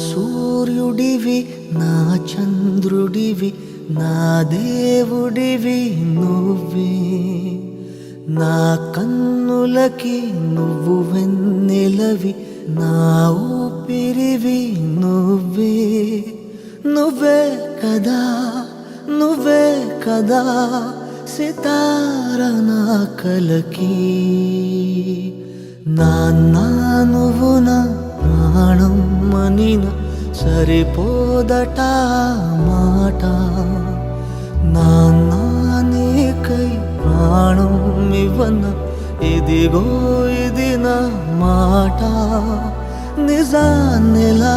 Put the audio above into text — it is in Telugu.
సూర్యుడివి నా చంద్రుడివి నా దేవుడివి నువ్వే నా కన్నులకి నువ్వు వెన్నెలవి నా ఊపిరివి నువ్వే నువ్వే కదా నువ్వే కదా సితార నా కలకి నాన్న నువ్వు నా ప్రాణం మనిన సరిపోదట మాట నాన్న నీకై ప్రాణం ఇవ్వన ఇదిగో ఇది నా మాట నిజాన్నిలా